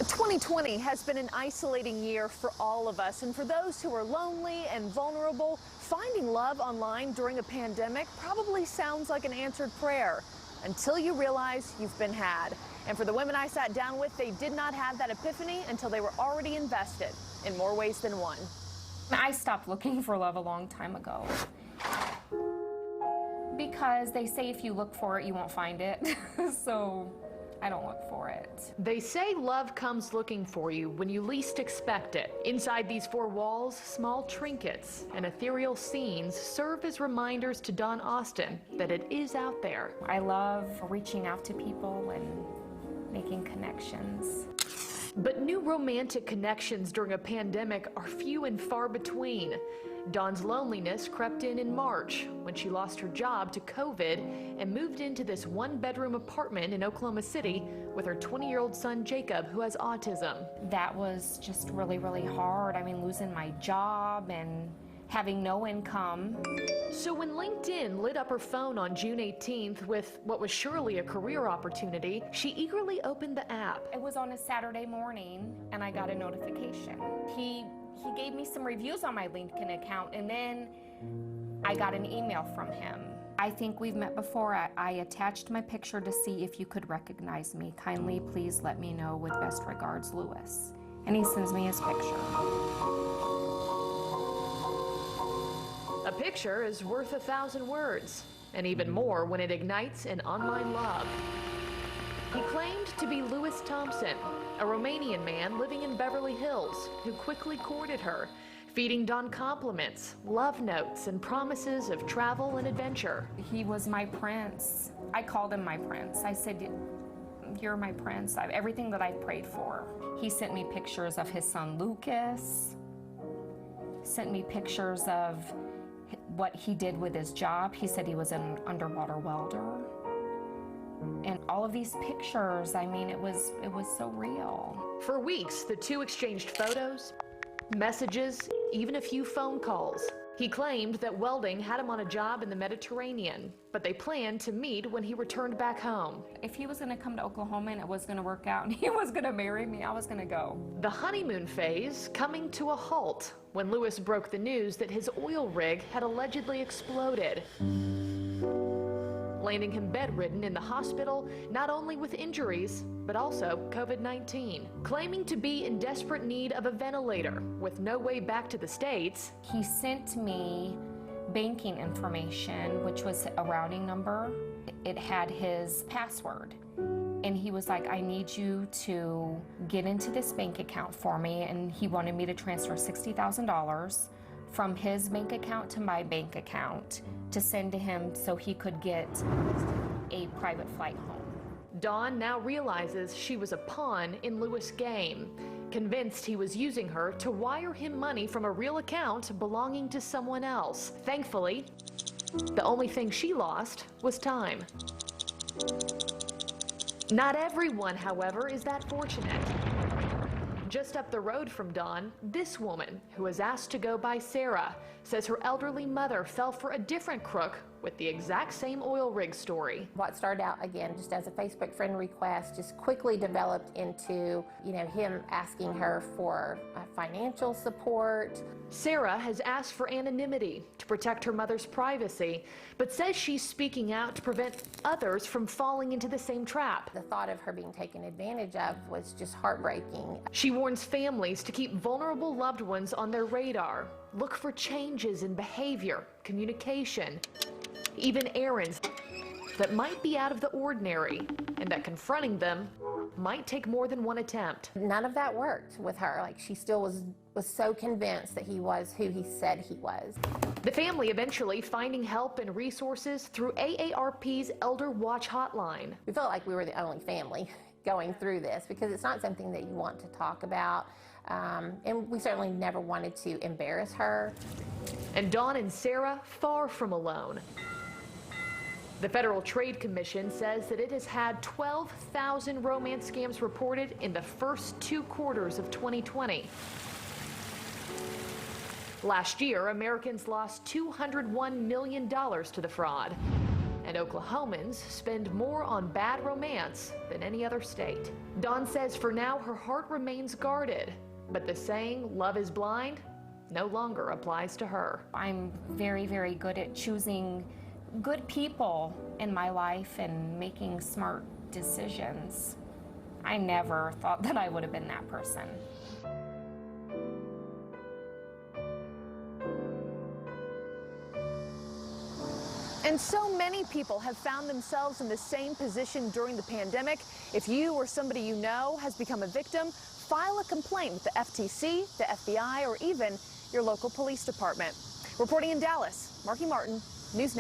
2020 has been an isolating year for all of us, and for those who are lonely and vulnerable, finding love online during a pandemic probably sounds like an answered prayer until you realize you've been had. And for the women I sat down with, they did not have that epiphany until they were already invested in more ways than one. I stopped looking for love a long time ago because they say if you look for it, you won't find it. So I don't look for it. They say love comes looking for you when you least expect it. Inside these four walls, small trinkets and ethereal scenes serve as reminders to Dawn Austin that it is out there. I love reaching out to people and making connections. But new romantic connections during a pandemic are few and far between. Dawn's loneliness crept in March when she lost her job to COVID and moved into this one-bedroom apartment in Oklahoma City with her 20-year-old son, Jacob, who has autism. That was just really, really hard. I mean, losing my job and having no income. So when LinkedIn lit up her phone on June 18th with what was surely a career opportunity, she eagerly opened the app. It was on a Saturday morning and I got a notification. He gave me some reviews on my LinkedIn account and then I got an email from him. I think we've met before. I attached my picture to see if you could recognize me. Kindly please let me know, with best regards, Lewis. And he sends me his picture. A picture is worth 1,000 words, and even more when it ignites an online love. He claimed to be Lewis Thompson, a Romanian man living in Beverly Hills who quickly courted her, feeding Dawn compliments, love notes, and promises of travel and adventure. He was my prince. I called him my prince. I said, "You're my prince. Everything that I prayed for." He sent me pictures of his son Lucas, sent me pictures of what he did with his job. He said he was an underwater welder. And all of these pictures, I mean, it was so real. For weeks, the two exchanged photos, messages, even a few phone calls. He claimed that welding had him on a job in the Mediterranean, but they planned to meet when he returned back home. If he was going to come to Oklahoma and it was going to work out and he was going to marry me, I was going to go. The honeymoon phase coming to a halt when Lewis broke the news that his oil rig had allegedly exploded, landing him bedridden in the hospital, not only with injuries, but also COVID-19. Claiming to be in desperate need of a ventilator with no way back to the States. He sent me banking information, which was a routing number. It had his password. And he was like, "I need you to get into this bank account for me." And he wanted me to transfer $60,000 from his bank account to my bank account to send to him so he could get a private flight home. Dawn now realizes she was a pawn in Lewis' game, convinced he was using her to wire him money from a real account belonging to someone else. Thankfully, the only thing she lost was time. Not everyone, however, is that fortunate. Just up the road from Dawn, this woman, who is asked to go by Sarah, says her elderly mother fell for a different crook with the exact same oil rig story. What started out, again, just as a Facebook friend request, just quickly developed into, him asking her for financial support. Sarah has asked for anonymity to protect her mother's privacy, but says she's speaking out to prevent others from falling into the same trap. The thought of her being taken advantage of was just heartbreaking. She warns families to keep vulnerable loved ones on their radar. Look for changes in behavior, communication, even errands that might be out of the ordinary, and that confronting them might take more than one attempt. None of that worked with her. Like, she still was so convinced that he was who he said he was. The family eventually finding help and resources through AARP's Elder Watch Hotline. We felt like we were the only family going through this because it's not something that you want to talk about. And we certainly never wanted to embarrass her. And Dawn and Sarah far from alone. The Federal Trade Commission says that it has had 12,000 romance scams reported in the first 2 quarters of 2020. Last year, Americans lost $201 million to the fraud. And and Oklahomans spend more on bad romance than any other state. Dawn says for now her heart remains guarded, but the saying, love is blind, no longer applies to her. I'm very, very good at choosing good people in my life and making smart decisions. I never thought that I would have been that person. And so many people have found themselves in the same position during the pandemic. If you or somebody you know has become a victim, file a complaint with the FTC, the FBI, or even your local police department. Reporting in Dallas, Marky Martin, NewsNation.